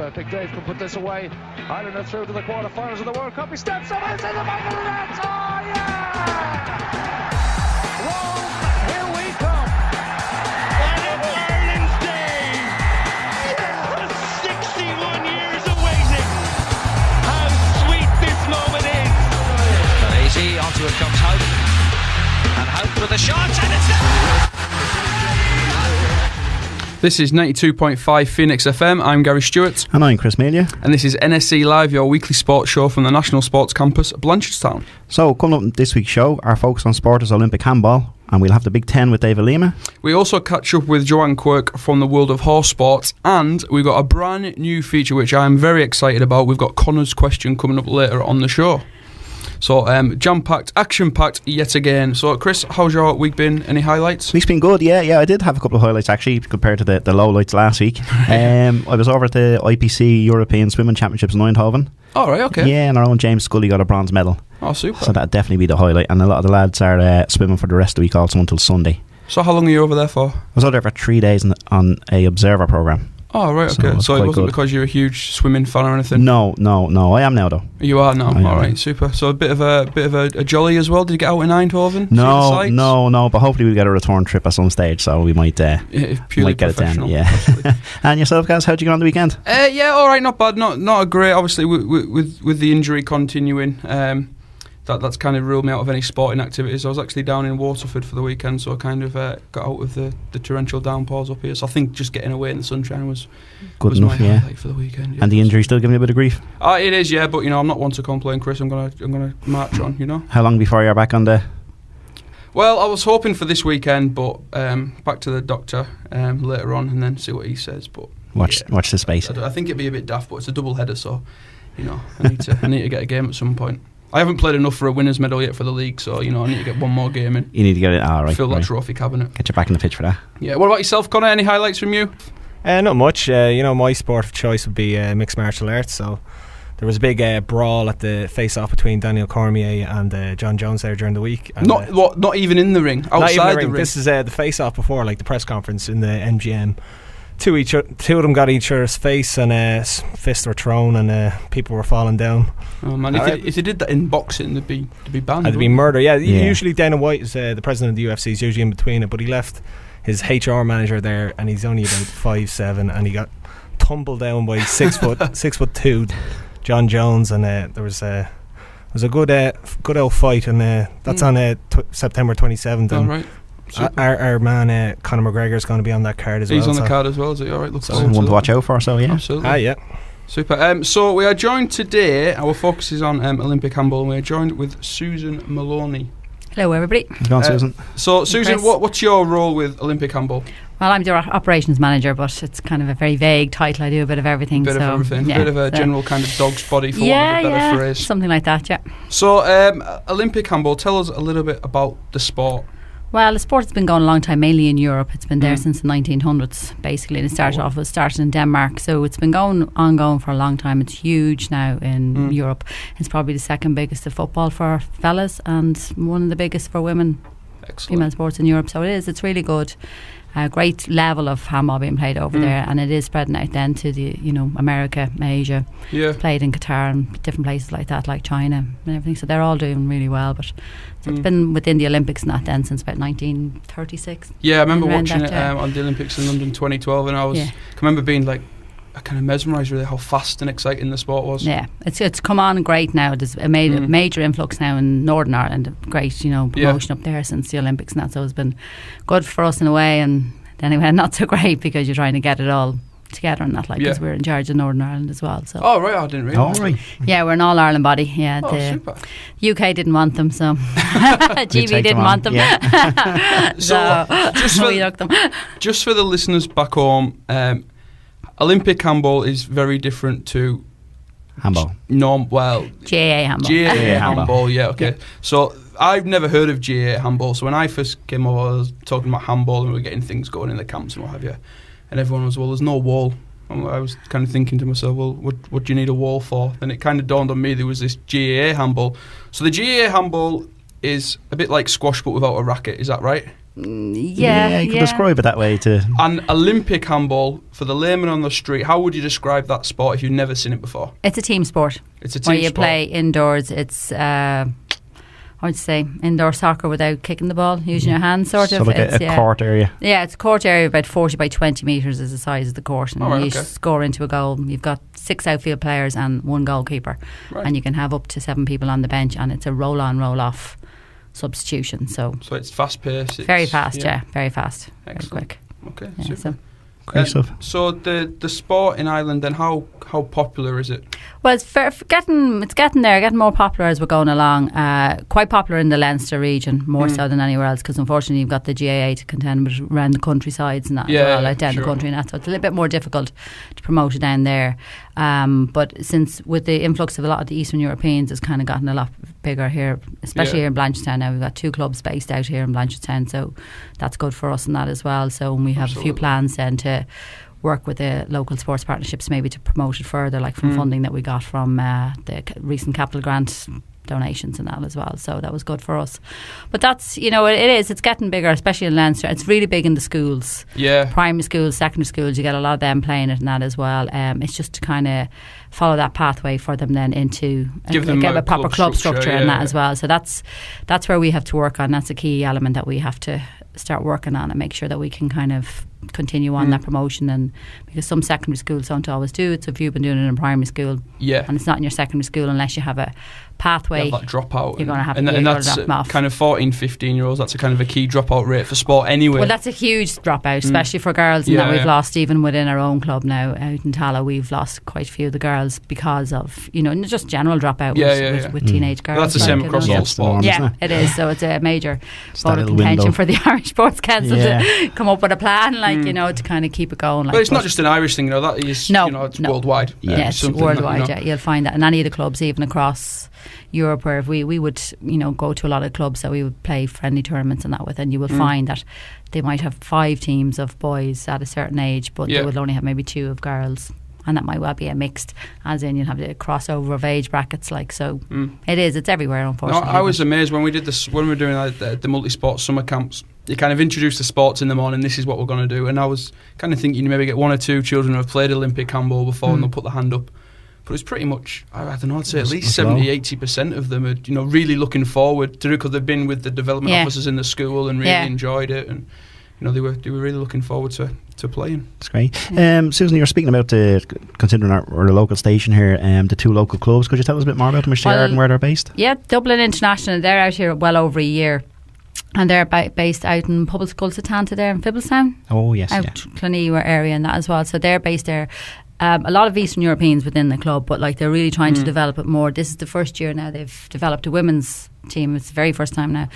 I think Dave can put this away. Ireland are through to the quarterfinals of the World Cup. He steps up into the back of the net. Oh, yeah! Rome, here we come. And it's Ireland's day. Yeah! 61 years of waiting. How sweet this moment is. But easy, onto it comes Hope. And Hope with a shot, and it's there. This is 92.5 Phoenix FM. I'm Gary Stewart. And I'm Chris Melia. And this is NSC Live, your weekly sports show from the National Sports Campus, Blanchardstown. So, coming up in this week's show, our focus on sport is Olympic handball, and we'll have the Big Ten with David Lima. We also catch up with Joanne Quirk from the world of horse sports, and we've got a brand new feature which I'm very excited about. We've got Connor's question coming up later on the show. So, jam-packed, action-packed yet again. So, Chris, how's your week been? Any highlights? Week's been good, yeah. I did have a couple of highlights, actually, compared to the lowlights last week. I was over at the IPC European Swimming Championships in Eindhoven. Oh, right, okay. Yeah, and our own James Scully got a bronze medal. Oh, super. So that'd definitely be the highlight. And a lot of the lads are swimming for the rest of the week also until Sunday. So, how long are you over there for? I was over there for 3 days on a observer programme. Oh, right, okay. So it wasn't because you're a huge swimming fan or anything? No. I am now, though. You are now? All right, super. So a bit of a jolly as well. Did you get out in Eindhoven? No, but hopefully we'll get a return trip at some stage, so we might get it done. Yeah. And yourself, guys, how'd you get on the weekend? Yeah, all right, not bad. Not a great. Obviously, with the injury continuing, that's kind of ruled me out of any sporting activities. I was actually down in Waterford for the weekend, so I kind of got out with the torrential downpours up here. So I think just getting away in the sunshine was good enough, my highlight for the weekend. Yeah. And the injury still giving you a bit of grief? It is, yeah. But I'm not one to complain, Chris. I'm gonna march on. How long before you're back on the? Well, I was hoping for this weekend, but back to the doctor later on, and then see what he says. But watch the space. I think it'd be a bit daft, but it's a double header, so I need to get a game at some point. I haven't played enough for a winner's medal yet for the league, so I need to get one more game in. You need to get it, all right. Fill that trophy cabinet. Get you back in the pitch for that. Yeah. What about yourself, Connor? Any highlights from you? Not much. My sport of choice would be mixed martial arts. So there was a big brawl at the face-off between Daniel Cormier and John Jones there during the week. And, not even in the ring. Outside the ring. This is the face-off before, like the press conference in the MGM. Two of them got each other's face, and fists were thrown, and people were falling down. Oh man! If they did that in boxing, they'd be banned. It'd be murder. Yeah. Usually Dana White is the president of the UFC. Is usually in between it, but he left his HR manager there, and he's only about 5'7", and he got tumbled down by 6'2", John Jones, and there was a good old fight, and that's on September 27th. All right. Our man Conor McGregor is going to be on that card as well. He's on the card as well, is he? All right, looks one to watch out for, so yeah. Absolutely. Yeah. Super. So we are joined today, our focus is on Olympic handball, and we are joined with Susan Maloney. Hello everybody. Go on, Susan. So Susan, what's your role with Olympic handball? Well, I'm the operations manager, but it's kind of a very vague title. I do a bit of everything. Bit of a general kind of dog's body, for want of a better phrase. Something like that, yeah. So Olympic handball, tell us a little bit about the sport. Well, the sport has been going a long time, mainly in Europe. It's been there since the 1900s, basically. And it started in Denmark. So it's been ongoing for a long time. It's huge now in Europe. It's probably the second biggest of football for fellas and one of the biggest for women. Excellent. Female sports in Europe. So it is. It's really good. A great level of handball being played over there, and it is spreading out then to the America, Asia. Yeah. Played in Qatar and different places like that, like China and everything. So they're all doing really well. But it's been within the Olympics and that then since about 1936. Yeah, I remember watching it on the Olympics in London 2012, and I remember being like, I kind of mesmerised really how fast and exciting the sport was. Yeah, it's come on great now. There's a major influx now in Northern Ireland. Great, promotion up there since the Olympics and that. So it's been good for us in a way, and anyway, not so great because you're trying to get it all together and that, because we're in charge of Northern Ireland as well. So. Oh right, I didn't realise. Oh right. Yeah, we're an All Ireland body. Yeah, super. UK didn't want them, so GB didn't want them. Yeah. So just for the listeners back home. Olympic handball is very different to handball. GAA handball. GAA handball, yeah, okay. So I've never heard of GAA handball. So when I first came over, I was talking about handball and we were getting things going in the camps and what have you. And everyone was, there's no wall. And I was kind of thinking to myself, what do you need a wall for? And it kind of dawned on me there was this GAA handball. So the GAA handball is a bit like squash but without a racket, is that right? You can describe it that way to. And Olympic handball, for the layman on the street, how would you describe that sport if you've never seen it before? It's a team sport. It's a team where you sport. play indoors. It's I'd say indoor soccer without kicking the ball, using your hands, sort of. So like a court area. Yeah, it's a court area about 40 by 20 metres is the size of the court, and you score into a goal. You've got 6 outfield players and 1 goalkeeper, and you can have up to 7 people on the bench, and it's a roll-on, roll-off substitution. So it's fast-paced. Very fast, very fast. Excellent. Very quick. Okay, super. Great stuff. So the sport in Ireland, then how popular is it? Well, it's getting more popular as we're going along. Quite popular in the Leinster region, more so than anywhere else, because unfortunately you've got the GAA to contend with around the countrysides and that as well, like down the country and that. So it's a little bit more difficult to promote it down there. But since with the influx of a lot of the Eastern Europeans, it's kind of gotten a lot bigger here, especially here in Blanchardstown. Now we've got 2 clubs based out here in Blanchardstown, so that's good for us in that as well. So we have a few plans then to work with the local sports partnerships maybe to promote it further, like from funding that we got from the recent capital grant donations and that as well. So that was good for us. But that's, it's getting bigger, especially in Leinster. It's really big in the schools. Yeah. Primary schools, secondary schools, you get a lot of them playing it and that as well. It's just to kind of follow that pathway for them then into give them a proper club structure and that as well. So that's where we have to work on. That's a key element that we have to start working on and make sure that we can kind of continue on that promotion, and because some secondary schools don't always do it. So if you've been doing it in primary school and it's not in your secondary school, unless you have a pathway, that dropout, you're going to have and that's kind of 14-15 year olds. That's a kind of a key dropout rate for sport anyway. Well, that's a huge dropout, especially for girls, and that we've lost even within our own club now out in Tala. We've lost quite a few of the girls because of just general dropout with teenage girls. Well, that's the same across all sports. Yeah, it is. So it's a major vote of contention for the Irish Sports Council to come up with a plan, to kind of keep it going. But it's not just an Irish thing, that is, it's worldwide. Yeah, it's worldwide. You'll find that in any of the clubs, even across Europe, where if we would go to a lot of clubs that we would play friendly tournaments and that with, and you will find that they might have 5 teams of boys at a certain age, but they will only have maybe 2 of girls, and that might well be a mixed, as in you'll have the crossover of age brackets, it's everywhere, unfortunately. I was amazed when we did this, when we were doing the multi-sport summer camps. You kind of introduce the sports in the morning, this is what we're going to do, and I was kind of thinking you maybe get 1 or 2 children who have played Olympic handball before and they'll put their hand up. But it's pretty much, I don't know, I'd say at least 70-80% of them are really looking forward to it, because they've been with the development officers in the school and really enjoyed it, and they were really looking forward to playing. That's great. Susan, you were speaking about considering our local station here, the 2 local clubs. Could you tell us a bit more about them, and where they're based? Yeah, Dublin International, they're out here well over a year. And they're based out in Public School Satanta there in Fibbletown. Oh, yes. Out Clonee area and that as well. So they're based there. A lot of Eastern Europeans within the club, but they're really trying to develop it more. This is the first year now they've developed a women's team. It's the very first time now.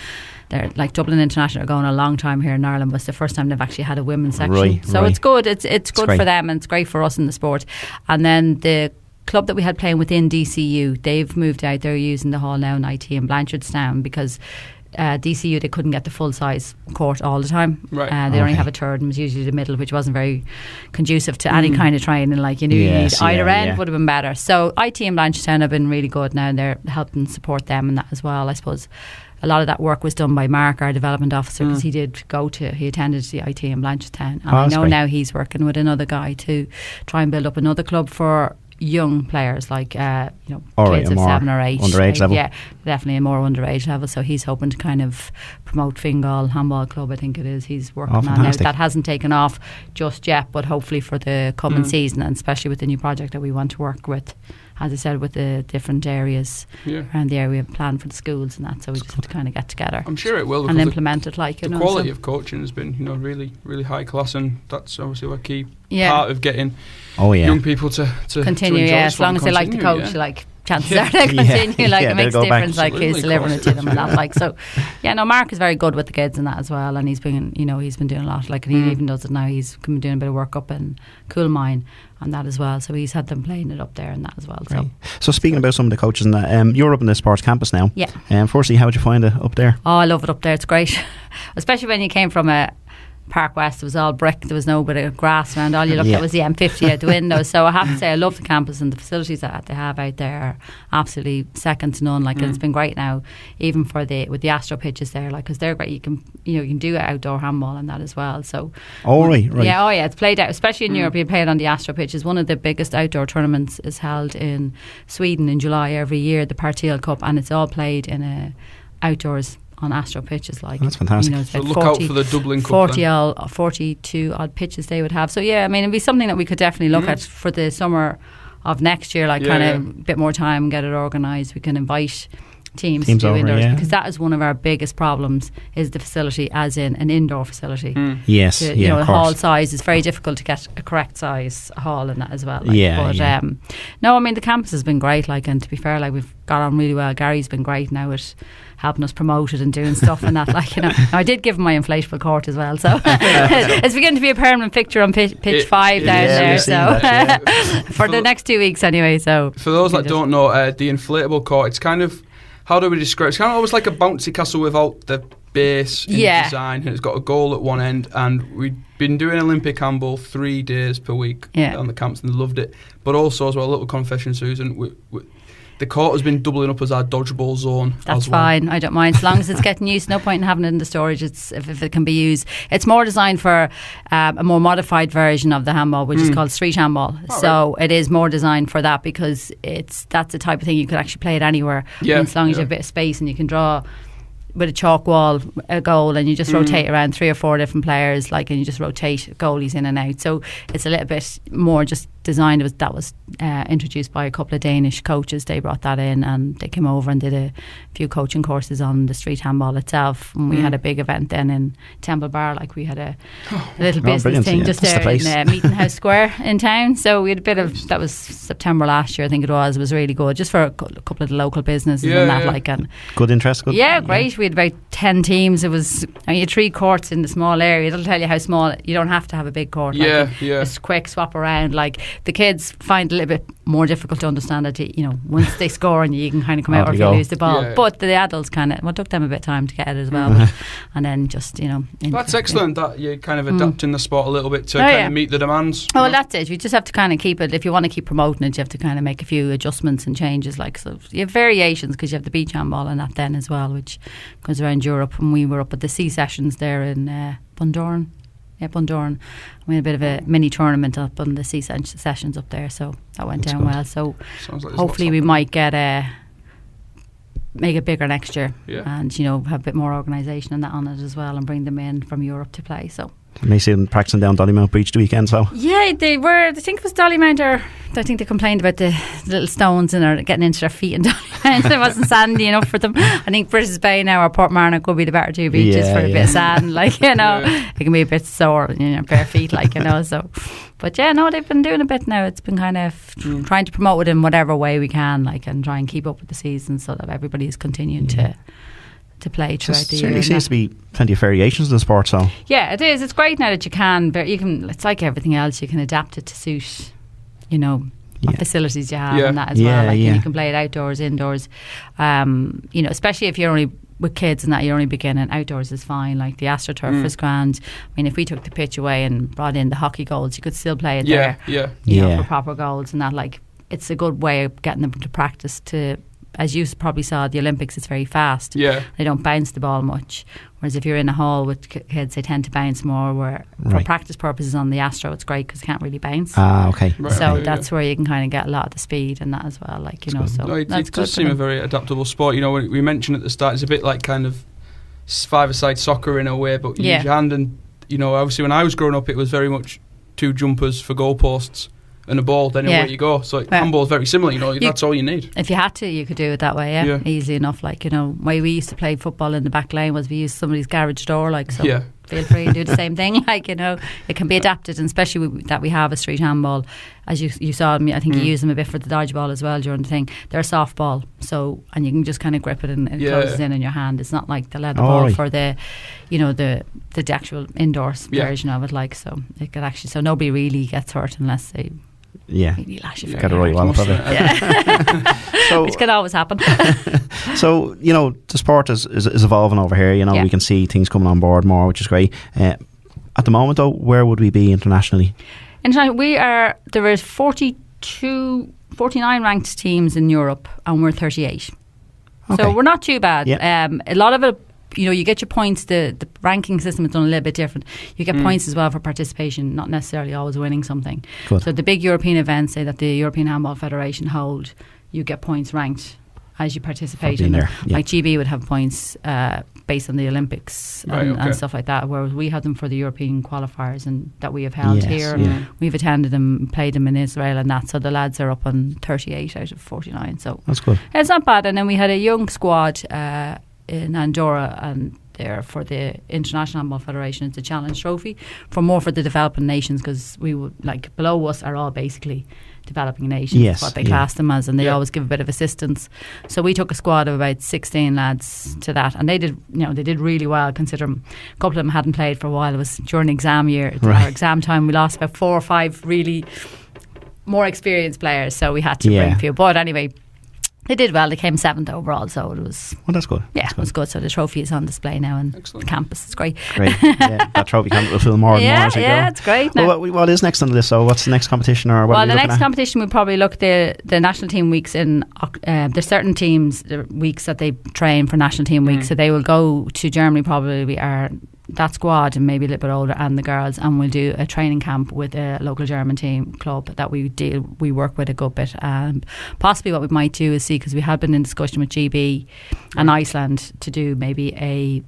They're Dublin International are going a long time here in Ireland, but it's the first time they've actually had a women's section. It's good. It's good for them, and it's great for us in the sport. And then the club that we had playing within DCU, they've moved out. They're using the hall now in IT in Blanchardstown, because DCU, they couldn't get the full size court all the time. They only have a third, and it was usually the middle, which wasn't very conducive to any kind of training. You need either end would have been better. So IT in Blanchardstown have been really good now, and they're helping support them and that as well. I suppose a lot of that work was done by Mark, our development officer, because he attended the IT in Blanchardstown, and I know now he's working with another guy to try and build up another club for young players, kids of 7 or 8 underage level. Yeah, definitely a more underage level. So he's hoping to kind of promote Fingal Handball Club, I think it is. He's working on now. That hasn't taken off just yet, but hopefully for the coming season, and especially with the new project that we want to work with, as I said, with the different areas around the area, plan for the schools and that. So we just have to kind of get together. I'm sure it will, and implement it. The quality of coaching has been really, really high class, and that's obviously a key part of getting young people to continue. To as long as they like the coach, chances are they continue. It makes a difference. Who's delivering it to them and that. Mark is very good with the kids and that as well, and he's been doing a lot. And he even does it now. He's been doing a bit of work up in Coolmine and that as well. So he's had them playing it up there and that as well. So speaking about some of the coaches and that, you're up in the sports campus now. Yeah. Firstly, how would you find it up there? Oh, I love it up there. It's great, especially when you came from a Park West, it was all brick, there was no bit of grass around, all you looked at was the M50 out the window. So I have to say I love the campus, and the facilities that they have out there are absolutely second to none. Like it's been great now, even with the Astro pitches there, like, because they're great. You can do outdoor handball and that as well. So right. Yeah, it's played out, especially in Europe. You play it on the Astro pitches. One of the biggest outdoor tournaments is held in Sweden in July every year, the Partiel Cup, and it's all played in outdoors on Astro pitches. Like, that's fantastic. So look out for the Dublin Cup. 42 odd pitches they would have. So yeah, I mean, it'd be something that we could definitely look at for the summer of next year. Like, kind of a bit more time, get it organised. We can invite teams to do over, indoors, because that is one of our biggest problems, is the facility, as in an indoor facility. Yes, the hall size is very difficult to get a correct size hall in that as well. Like, no, I mean, the campus has been great. Like, and to be fair, like, we've got on really well. Gary's been great now at helping us promote it and doing stuff and that. Like, I did give him my inflatable court as well, so it's beginning to be a permanent fixture on pitch 5 down there. So for the next 2 weeks anyway. So for those that don't know, the inflatable court, it's kind of, how do we describe it? It's kind of almost like a bouncy castle without the base in design, and it's got a goal at one end. And we've been doing Olympic handball 3 days per week on the camps, and they loved it. But also, as well, a little confession, Susan, the court has been doubling up as our dodgeball zone. That's fine. I don't mind, as long as it's getting used. No point in having it in the storage. It's if it can be used. It's more designed for a more modified version of the handball, which is called street handball. It is more designed for that, because that's the type of thing you could actually play it anywhere. As long as you have a bit of space and you can draw with a chalk wall a goal, and you just rotate around 3 or 4 different players, like, and you just rotate goalies in and out. So it's a little bit more just designed. That was introduced by a couple of Danish coaches. They brought that in, and they came over and did a few coaching courses on the street handball itself. And we had a big event then in Temple Bar. Like, we had a little business thing just there in Meeting House Square in town. So we had a bit of, that was September last year, I think it was. It was really good, just for a couple of the local businesses and that. Like, and good interest. Good. Yeah, great. We had about 10 teams. It was, you had 3 courts in the small area. It'll tell you how small. You don't have to have a big court. Just quick swap around. Like, the kids find it a little bit more difficult to understand that, once they score on you can kind of come out, or if you lose the ball. But the adults kind of, it took them a bit of time to get it as well. And then just, that's excellent that you're kind of adapting the sport a little bit to kind of meet the demands. Well, that's it. You just have to kind of keep it. If you want to keep promoting it, you have to kind of make a few adjustments and changes. Like, so you have variations, because you have the beach handball and that then as well, which goes around Europe. And we were up at the C sessions there in Bundoran. Yeah, Bundoran. We had a bit of a mini tournament up on the C sessions up there, so that went down well. So hopefully we might get make it bigger next year, and have a bit more organisation and that on it as well, and bring them in from Europe to play. So I may see them practicing down Dollymount Beach the weekend. So they were. I think it was Dollymount, or I think they complained about the little stones and getting into their feet in Dollymount. It wasn't sandy enough for them. I think British Bay now or Portmarnock could be the better 2 beaches for a bit of sand. Like, it can be a bit sore in your bare feet. Like, so. But they've been doing a bit now. It's been kind of trying to promote it in whatever way we can, like, and try and keep up with the season so that everybody's continuing to play throughout the year. There seems to be plenty of variations in the sport. So it is. It's great now that you can. It's like everything else. You can adapt it to suit, what facilities you have and that as well. Like, you can play it outdoors, indoors. Especially if you're only with kids and that, you're only beginning. Outdoors is fine. Like, the AstroTurf is grand. I mean, if we took the pitch away and brought in the hockey goals, you could still play it there. For proper goals and that. Like, it's a good way of getting them to practice to. As you probably saw at the Olympics, it's very fast. They don't bounce the ball much. Whereas if you're in a hall with kids, they tend to bounce more. Where for practice purposes on the Astro, it's great because you can't really bounce. Okay. So that's where you can kind of get a lot of the speed and that as well. Like, so it does seem a very adaptable sport. We mentioned at the start, it's a bit like kind of five-a-side soccer in a way, but you use your hand. And obviously when I was growing up, it was very much 2 jumpers for goalposts and a ball, then away you go. So handball is very similar, that's all you need. If you had to, you could do it that way, easy enough. Like, way we used to play football in the back lane was we used somebody's garage door, like, so feel free to do the same thing. Like, it can be adapted, and especially that we have a street handball. As you saw, I think you use them a bit for the dodgeball as well during the thing. They're a soft ball, so, and you can just kind of grip it and it closes in your hand. It's not like the leather ball for the, the actual indoors version of it. Like, so it could actually, so nobody really gets hurt unless they. Really lash it. Got it right well, probably. Which can always happen. So, the sport is evolving over here. We can see things coming on board more, which is great. at the moment, though, where would we be internationally? There is 49 ranked teams in Europe, and we're 38. Okay. So we're not too bad. Yeah. A lot of it, you get your points. The ranking system is done a little bit different. You get points as well for participation, not necessarily always winning something. Good. So the big European events, say that the European Handball Federation hold, you get points ranked as you participate in there. Yeah. Like GB would have points based on the Olympics and stuff like that, whereas we have them for the European qualifiers and that we have held here. Yeah. We've attended them, played them in Israel and that, so the lads are up on 38 out of 49, so that's good. it's not bad. And then we had a young squad in Andorra, and there for the International Handball Federation, it's a challenge trophy for the developing nations, because we would, like, below us are all basically developing nations, yes, what they class them as, and they always give a bit of assistance. So we took a squad of about 16 lads to that, and they did really well, considering a couple of them hadn't played for a while. It was during exam year, our exam time. We lost about 4 or 5 really more experienced players, so we had to bring a few. But anyway, they did well. They came 7th overall, so it was. Well, that's good. Yeah, it was good. So the trophy is on display now on campus. It's great. Great. Yeah, that trophy campus will feel more and more as we go. Yeah, it's great. Well, what is next on the list? So, what's the next competition, or what? Well, the next competition we'll probably look at the national team weeks in. There's certain teams weeks that they train for national team weeks, so they will go to Germany. Probably that squad and maybe a little bit older, and the girls, and we'll do a training camp with a local German team club that we work with a good bit. Possibly what we might do is see, because we had been in discussion with GB and Iceland to do maybe a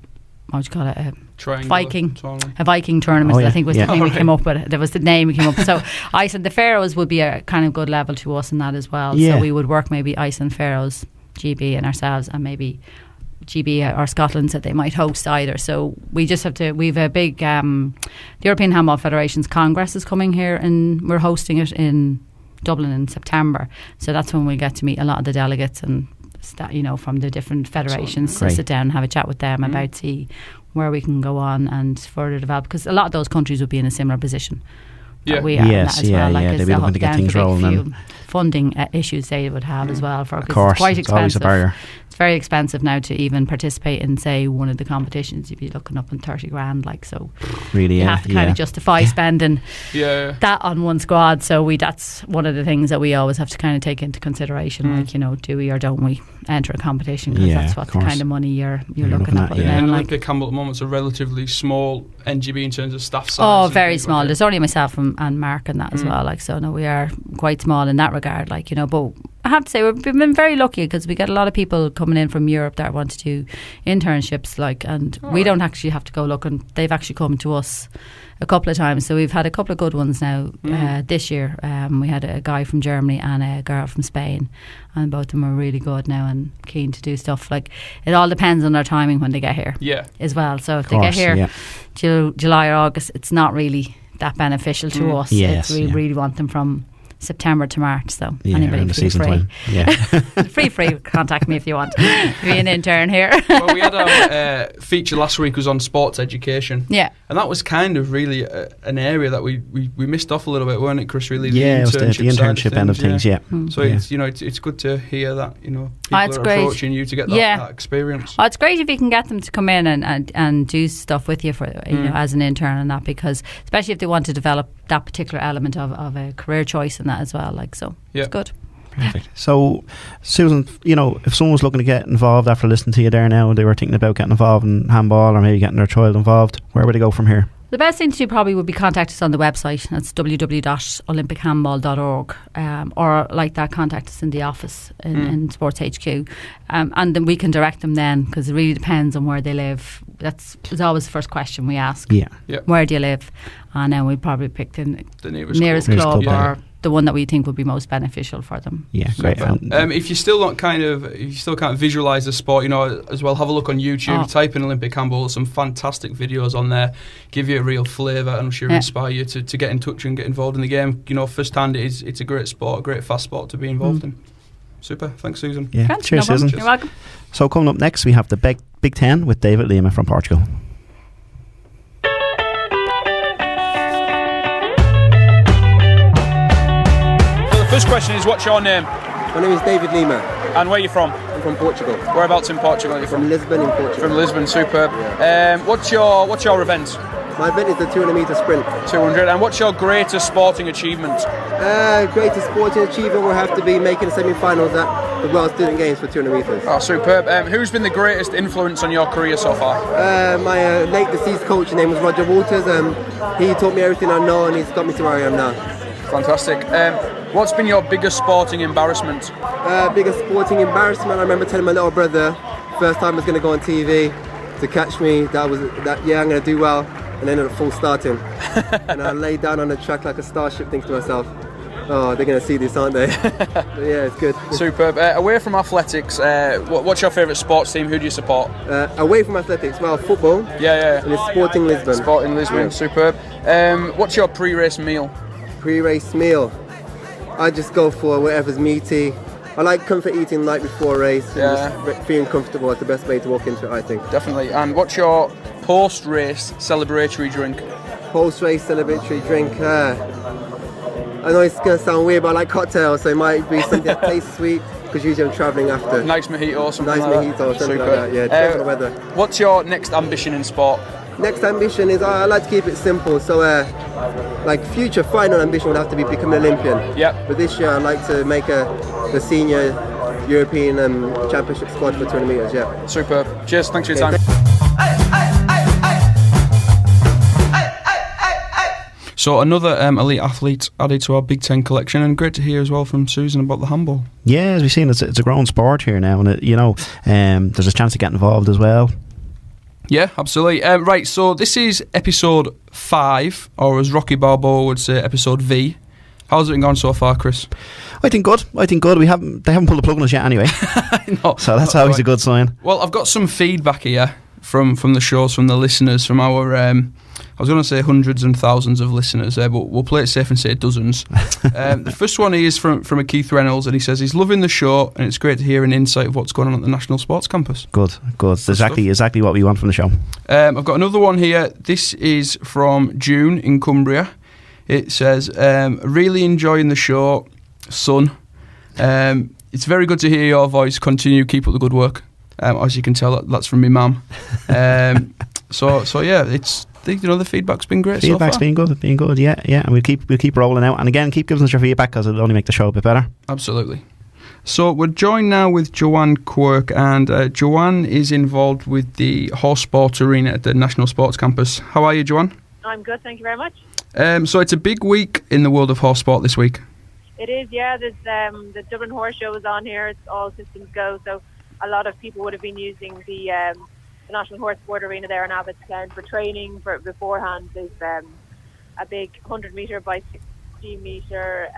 Viking tournament. Oh, yeah. I think was the thing we came up with. There was the name we came up with. So Iceland, the Faroes would be a kind of good level to us in that as well. Yeah. So we would work maybe Iceland, Faroes, GB and ourselves, and maybe GB or Scotland said they might host either. So we just have to. We've a big the European Handball Federation's Congress is coming here, and we're hosting it in Dublin in September. So that's when we get to meet a lot of the delegates and from the different federations, to sit down and have a chat with them about see where we can go on and further develop, because a lot of those countries would be in a similar position. Yeah, we are. Yes, well. They'd be looking to get things rolling. Funding issues they would have as well. Of course, it's quite expensive. Always a barrier. It's very expensive now to even participate in, say, one of the competitions. You'd be looking up in 30 grand, like, so. Really, you have to kind of justify spending that on one squad. So that's one of the things that we always have to kind of take into consideration. Like, do we or don't we enter a competition? Because that's what the kind of money you're looking at. And Olympic Handball at the moment is a relatively small NGB in terms of staff size. Oh, very small. There's only myself and Mark in that as well. Like, so no, we are quite small in that regard. Like, but I have to say we've been very lucky, because we get a lot of people coming in from Europe that want to do internships, and we don't actually have to go look, and they've actually come to us a couple of times. So we've had a couple of good ones now this year. We had a guy from Germany and a girl from Spain, and both of them are really good now and keen to do stuff. Like, it all depends on their timing when they get here as well. So if they get here July or August, it's not really that beneficial to us. We really want them from September to March, so anybody feel free. free contact me if you want to be an intern here. Well, we had our feature last week was on sports education, and that was kind of really an area that we missed off a little bit, weren't it, Chris? Really, the internship end of things. So it's good to hear that people are approaching you to get that experience. Oh, it's great if you can get them to come in and do stuff with you for as an intern and that, because especially if they want to develop that particular element of a career choice and that as well, like, so it's good. Perfect. So, Susan, if someone was looking to get involved after listening to you there now, they were thinking about getting involved in handball or maybe getting their child involved, where would they go from here? The best thing to do probably would be contact us on the website. That's www.olympichandball.org, or like that, contact us in the office in Sports HQ, and then we can direct them then, because it really depends on where they live. That's always the first question we ask. Where do you live? And then we probably pick the nearest club or the one that we think would be most beneficial for them. Yeah, great. If you still can't visualise the sport, as well, have a look on YouTube. Type in Olympic handball. Some fantastic videos on there. Give you a real flavour, and I'm sure inspire you to get in touch and get involved in the game. First hand, it's a great sport, a great fast sport to be involved in. Super. Thanks, Susan. Yeah. Cheers, Susan. You're welcome. So coming up next, we have the Big Ten with David Lima from Portugal. First question is, what's your name? My name is David Lima. And where are you from? I'm from Portugal. Whereabouts in Portugal are you from? From Lisbon in Portugal. From Lisbon, superb. Yeah. What's your event? My event is the 200 metre sprint. 200. And what's your greatest sporting achievement? Greatest sporting achievement will have to be making the semi-finals at the World Student Games for 200 metres. Oh, superb. Who's been the greatest influence on your career so far? My late deceased coach, his name was Roger Walters. He taught me everything I know and he's got me to where I am now. Fantastic. What's been your biggest sporting embarrassment? Biggest sporting embarrassment, I remember telling my little brother first time I was going to go on TV to catch me that I'm going to do well, and ended up full starting. And I lay down on the track like a starship thinking to myself, oh, they're going to see this, aren't they? But yeah, it's good. Superb. Away from athletics, what's your favourite sports team? Who do you support? Away from athletics, well, football. Yeah. And it's Sporting Lisbon. Sporting Lisbon, yeah. Superb. What's your pre-race meal? Pre-race meal, I just go for whatever's meaty. I like comfort eating the night before a race. Yeah. Just feeling comfortable is the best way to walk into it, I think. Definitely. And what's your post-race celebratory drink? Post-race celebratory drink. I know it's going to sound weird, but I like cocktails, so it might be something that tastes sweet, because usually I'm travelling after. Nice mojito or something nice like mojito that. or something Super. like that, yeah, depends on the weather. What's your next ambition in sport? Next ambition is, I like to keep it simple, so like future final ambition would have to be become an Olympian. Yep. But this year I'd like to make the senior European championship squad for 200 metres, yeah. Superb. Cheers, thanks for your time. So another elite athlete added to our Big Ten collection, and great to hear as well from Susan about the handball. Yeah, as we've seen, it's a growing sport here now, and there's a chance to get involved as well. Yeah, absolutely. Right, so this is episode 5, or as Rocky Balboa would say, episode V. How's it been going so far, Chris? I think good. They haven't pulled the plug on us yet anyway. No, so that's always a good sign. Well, I've got some feedback here from the shows, from the listeners, from our I was going to say hundreds and thousands of listeners there, but we'll play it safe and say dozens. The first one is from a Keith Reynolds, and he says he's loving the show, and it's great to hear an insight of what's going on at the National Sports Campus. Good. Exactly what we want from the show. I've got another one here. This is from June in Cumbria. It says, really enjoying the show, son. It's very good to hear your voice. Continue, keep up the good work. As you can tell, that's from me mum. So yeah, it's the feedback's been great. Feedback's so far. been good. Yeah, and we'll keep rolling out. And again, keep giving us your feedback, because it'll only make the show a bit better. Absolutely. So we're joined now with Joanne Quirk, and Joanne is involved with the horse sport arena at the National Sports Campus. How are you, Joanne? I'm good, thank you very much. So it's a big week in the world of horse sport this week. It is, yeah. There's the Dublin Horse Show is on here. It's all systems go. So a lot of people would have been using the National Horse Sport Arena there in Abbottstown for training. Beforehand, there's a big 100 metre by 60 metre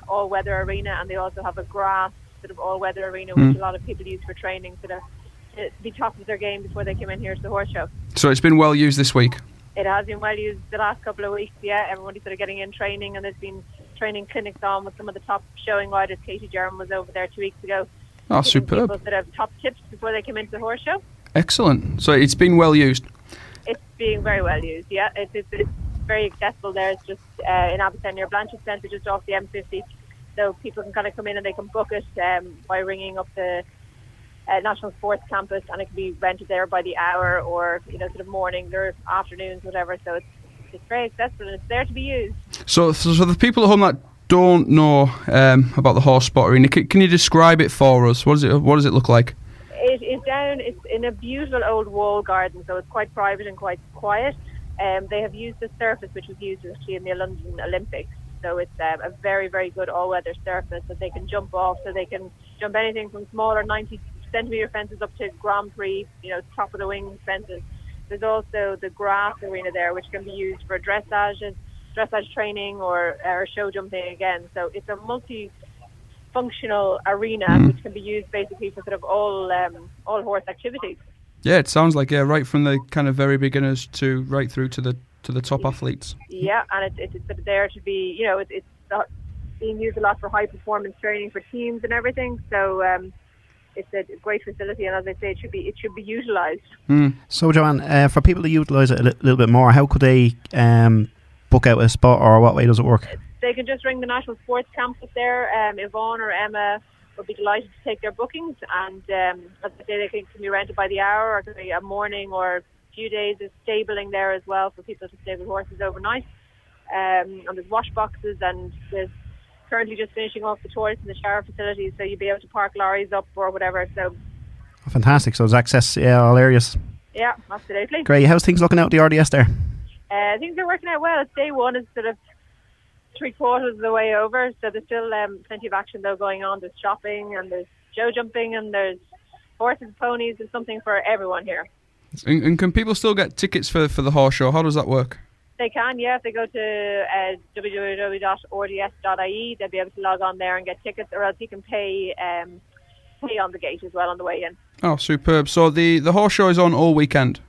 all-weather arena, and they also have a grass sort of all-weather arena, which a lot of people use for training, sort of to be top of their game before they come in here to the horse show. So it's been well used this week. It has been well used the last couple of weeks, yeah. Everybody's sort of getting in training, and there's been training clinics on with some of the top showing riders. Katie Jerram was over there 2 weeks ago. Oh, superb. People sort of top tips before they come into the horse show. Excellent. So it's been well used. It's being very well used, yeah. It's very accessible there. It's just in Abbottstown near Blanchard Centre, just off the M50. So people can kind of come in and they can book it by ringing up the National Sports Campus, and it can be rented there by the hour, or sort of mornings or afternoons, whatever. So it's very accessible and it's there to be used. So the people at home that don't know about the horse sport arena, can you describe it for us? What does it look like? It's in a beautiful old wall garden, so it's quite private and quite quiet. They have used the surface which was used actually in the London Olympics, so it's a very, very good all-weather surface that they can jump off. So they can jump anything from smaller 90-centimetre fences up to Grand Prix, top of the wing fences. There's also the grass arena there, which can be used for dressage training or show jumping again. So it's a multi-functional arena which can be used basically for sort of all horse activities. Yeah, it sounds like right from the kind of very beginners to right through to the top athletes. Yeah, and it's sort of there to be, it's being used a lot for high performance training for teams and everything. So it's a great facility, and as I say, it should be utilised. So, Joanne, for people to utilise it a little bit more, how could they book out a spot, or what way does it work? They can just ring the National Sports Campus there. Yvonne or Emma would be delighted to take their bookings, and as I say, they can be rented by the hour, or it can be a morning or few days of stabling there as well for people to stable horses overnight. And there's wash boxes, and there's currently just finishing off the toilets and the shower facilities, so you'll be able to park lorries up or whatever. So fantastic. So there's access all areas. Yeah, absolutely. Great. How's things looking out the RDS there? Things are working out well. It's day one. It's sort of 3/4 of the way over, so there's still plenty of action though going on. There's shopping and there's show jumping and there's horses, ponies. There's something for everyone here. And can people still get tickets for the horse show? How does that work? They can, yeah. If they go to www.ords.ie, they'll be able to log on there and get tickets, or else you can pay on the gate as well on the way in. Oh, superb. So the horse show is on all weekend?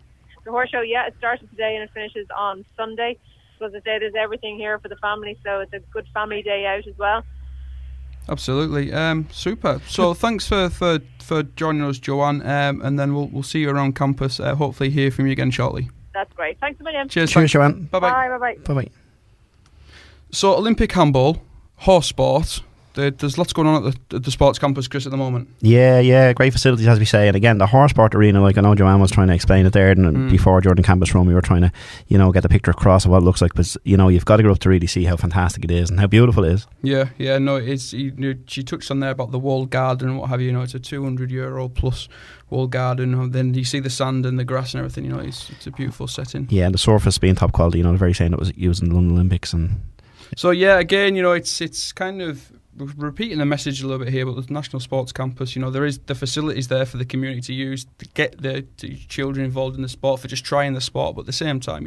The horse show, yeah, it started today and it finishes on Sunday. So as I say, there's everything here for the family, so it's a good family day out as well. Absolutely. Super. So thanks for joining us, Joanne, and then we'll see you around campus. Hopefully hear from you again shortly. That's great. Thanks a million. Cheers, Joanne. Bye-bye. Bye-bye. So Olympic handball, horse sport. There's lots going on at the sports campus, Chris, at the moment. Yeah, great facilities, as we say. And again, the horse sport arena, like I know Joanne was trying to explain it there, and before during the campus run, we were trying to, get the picture across of what it looks like. But you've got to go up to really see how fantastic it is and how beautiful it is. Yeah, no, it's. She touched on there about the walled garden and what have you. It's a 200-year-old plus walled garden. And then you see the sand and the grass and everything. It's a beautiful setting. Yeah, and the surface being top quality. The very same that was used in the London Olympics. And so yeah, again, it's kind of repeating the message a little bit here, but the National Sports Campus, there is the facilities there for the community to use to get the children involved in the sport, for just trying the sport, but at the same time,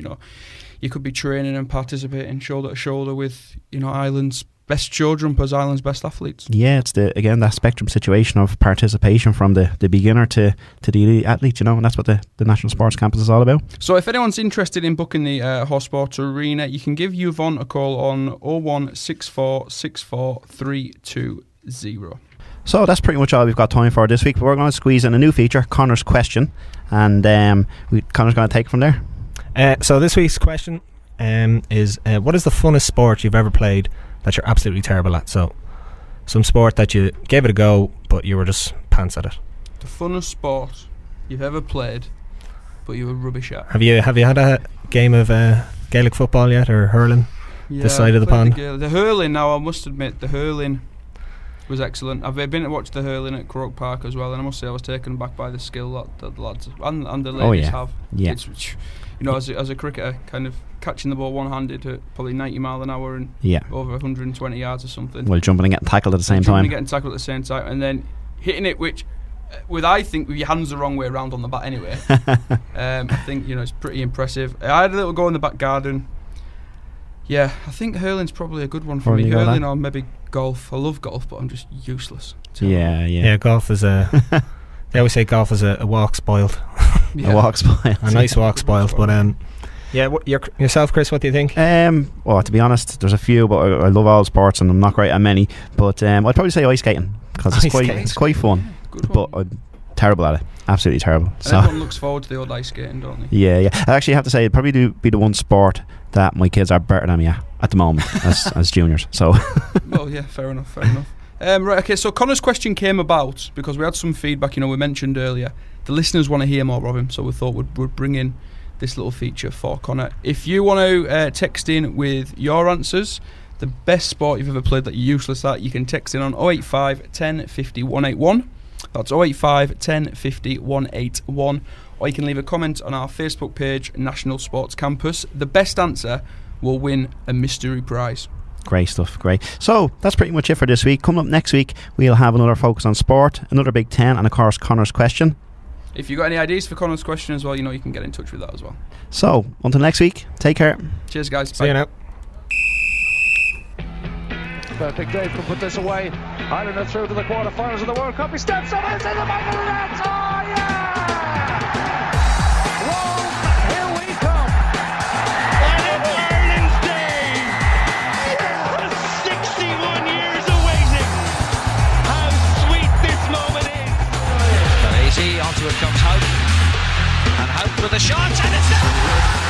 you could be training and participating shoulder to shoulder with, Ireland's best show jumpers, Ireland's best athletes. Yeah, it's that spectrum situation of participation from the beginner to the elite athlete, and that's what the National Sports Campus is all about. So if anyone's interested in booking the horse sports arena, you can give Yvonne a call on 0164 64 320. So that's pretty much all we've got time for this week, but we're going to squeeze in a new feature, Connor's Question, and Connor's going to take it from there. So this week's question is, what is the funnest sport you've ever played that you're absolutely terrible at? So some sport that you gave it a go but you were just pants at it. The funnest sport you've ever played but you were rubbish at. Have you had a game of Gaelic football yet, or hurling? Yeah, this side of the pond? The hurling, now I must admit, the hurling was excellent. I've been to watch the hurling at Croke Park as well, and I must say I was taken aback by the skill that the lads and the ladies have. Yeah. It's, as a cricketer, kind of catching the ball one-handed at probably 90 mile an hour and over 120 yards or something. Well, jumping and getting tackled at the same time. And then hitting it, with I think with your hands the wrong way around on the bat anyway. I think it's pretty impressive. I had a little go in the back garden. Yeah, I think hurling's probably a good one for me. Hurling or maybe golf. I love golf, but I'm just useless. Yeah, golf is a... They always say golf is a walk spoiled. A walk spoiled. A nice walk spoiled, but... yourself, Chris, what do you think? Well, to be honest, there's a few, but I love all sports and I'm not great at many. But I'd probably say ice skating, because it's quite fun. But I'm terrible at it. Absolutely terrible. And so everyone looks forward to the old ice skating, don't they? Yeah. I actually have to say, it'd probably be the one sport that my kids are better than me at the moment as juniors. So. Well, yeah, fair enough. Right, okay, so Connor's question came about because we had some feedback, we mentioned earlier. The listeners want to hear more of him, so we thought we'd bring in this little feature for Connor. If you want to text in with your answers, the best sport you've ever played that you're useless at, you can text in on 085 10 50 181. That's 085 10 50 181. Or you can leave a comment on our Facebook page, National Sports Campus. The best answer will win a mystery prize. Great stuff, great. So that's pretty much it for this week. Coming up next week, we'll have another focus on sport, another Big Ten, and of course Connor's question. If you've got any ideas for Connor's question as well, you can get in touch with that as well. So until next week, take care. Cheers, guys. See you now. Perfect. Dave can put this away. Ireland are through to the quarterfinals of the World Cup. He steps up into the back of the net. Oh yeah! Rome, here we come. And it's Ireland's day. Yeah! 61 years of waiting. How sweet this moment is. Easy, onto it comes Hope. And Hope with a shot, and it's there.